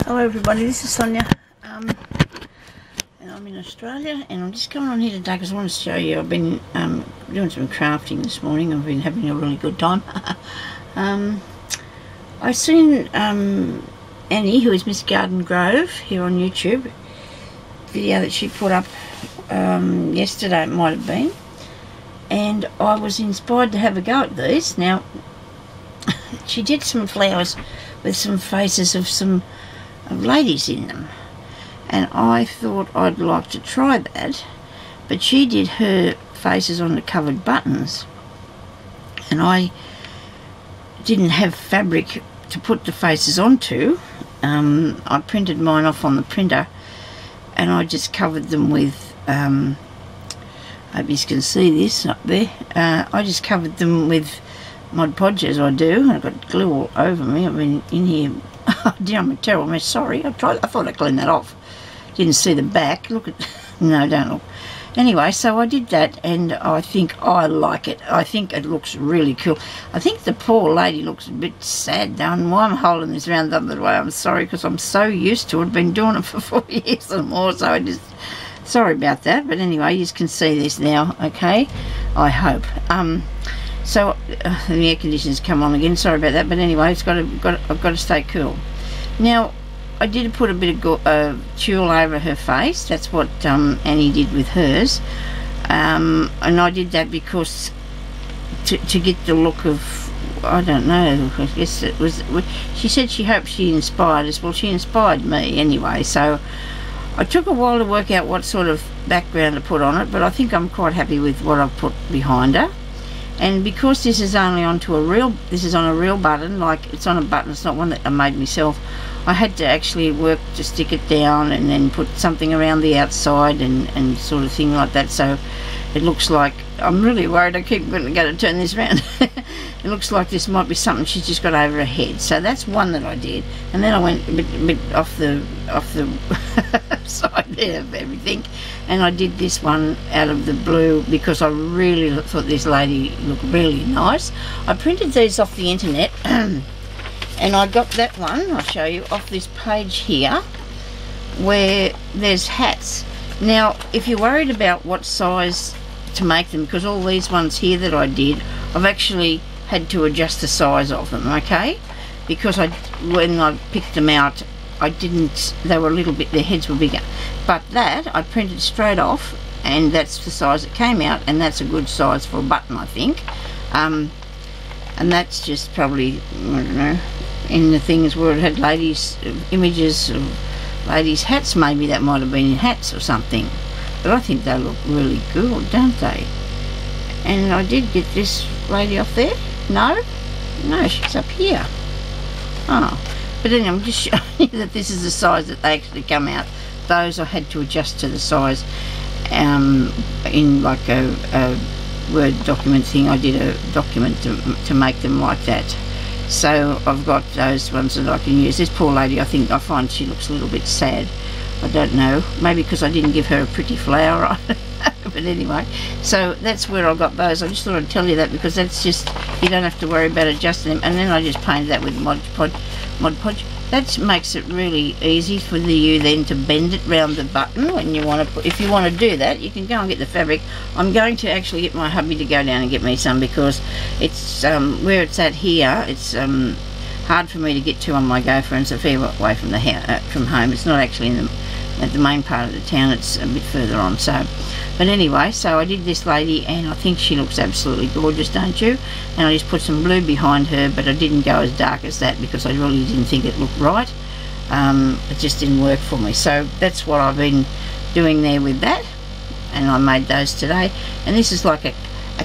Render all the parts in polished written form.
Hello everybody, this is Sonya, and I'm in Australia, and I'm just coming on here today because I want to show you. I've been doing some crafting this morning. I've been having a really good time. I've seen Annie, who is Miss Garden Grove, here on YouTube, video that she put up yesterday, it might have been, and I was inspired to have a go at these. Now, she did some flowers with some faces of some ladies in them, and I thought I'd like to try that, but she did her faces on the covered buttons, and I didn't have fabric to put the faces onto. I printed mine off on the printer, and I just covered them with I hope you can see this up there. I just covered them with Mod Podge, as I do. I've got glue all over me. I've been in here. Oh dear, I'm a terrible mess. Sorry, I thought I'd clean that off. Didn't see the back. Look at... No, don't look. Anyway, so I did that, and I think I like it. I think it looks really cool. I think the poor lady looks a bit sad down. Why I'm holding this around the other way, I'm sorry, because I'm so used to it. I've been doing it for 4 years or more, so I just... Sorry about that, but anyway, you can see this now, okay? I hope. So the air conditioner's come on again. Sorry about that, but anyway, I've got to stay cool. Now, I did put a bit of tulle over her face. That's what Annie did with hers, and I did that because to get the look of, I don't know, I guess it was. She said she hoped she inspired us. Well, she inspired me anyway. So I took a while to work out what sort of background to put on it, but I think I'm quite happy with what I've put behind her. And because this is only onto a real, this is on a real button, like it's on a button, it's not one that I made myself. I had to actually work to stick it down and then put something around the outside and sort of thing like that, so it looks like, I'm really worried, I keep going to turn this around. It looks like this might be something she's just got over her head. So that's one that I did, and then I went a bit off the side there of everything, and I did this one out of the blue because I really thought this lady looked really nice. I printed these off the internet and I got that one, I'll show you, off this page here where there's hats. Now, if you're worried about what size to make them, because all these ones here that I did, I've actually had to adjust the size of them, okay? Because when I picked them out, I didn't, they were a little bit, their heads were bigger. But that, I printed straight off, and that's the size it came out, and that's a good size for a button, I think. And that's just probably, I don't know, in the things where it had ladies, images of ladies' hats, maybe that might have been in hats or something. But I think they look really good, don't they? And I did get this lady off there. No, she's up here. Oh, but anyway, I'm just showing you that this is the size that they actually come out. Those I had to adjust to the size in like a Word document thing. I did a document to make them like that. So I've got those ones that I can use. This poor lady, I find she looks a little bit sad. I don't know, maybe because I didn't give her a pretty flower. I don't know. But anyway, so that's where I got those. I just thought I'd tell you that because that's just, you don't have to worry about adjusting them. And then I just painted that with Mod Podge. That makes it really easy for you then to bend it round the button when you want to put, if you want to do that, you can go and get the fabric. I'm going to actually get my hubby to go down and get me some because it's where it's at here, it's hard for me to get to on my go, for instance, if I'm away from the house, from home. It's not actually at the main part of the town, it's a bit further on. So, but anyway, so I did this lady, and I think she looks absolutely gorgeous, don't you? And I just put some blue behind her, but I didn't go as dark as that because I really didn't think it looked right. It just didn't work for me. So that's what I've been doing there with that, and I made those today. And this is like a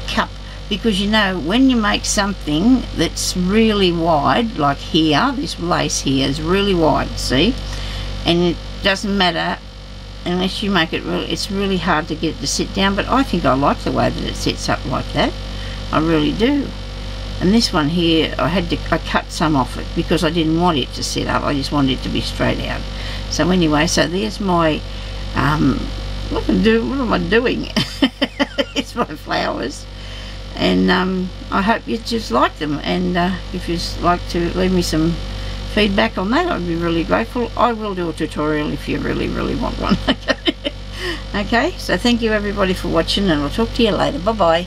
cup, because you know, when you make something that's really wide, like here, this lace here is really wide, see? And it doesn't matter unless you make it really, it's really hard to get it to sit down, but I think I like the way that it sits up like that. I really do. And this one here, I cut some off it because I didn't want it to sit up, I just wanted it to be straight out. So anyway, so there's my what am I doing? It's my flowers. And I hope you just like them, and if you'd like to leave me some feedback on that, I'd be really grateful. I will do a tutorial if you really want one. Okay, so thank you everybody for watching, and I'll talk to you later. Bye bye.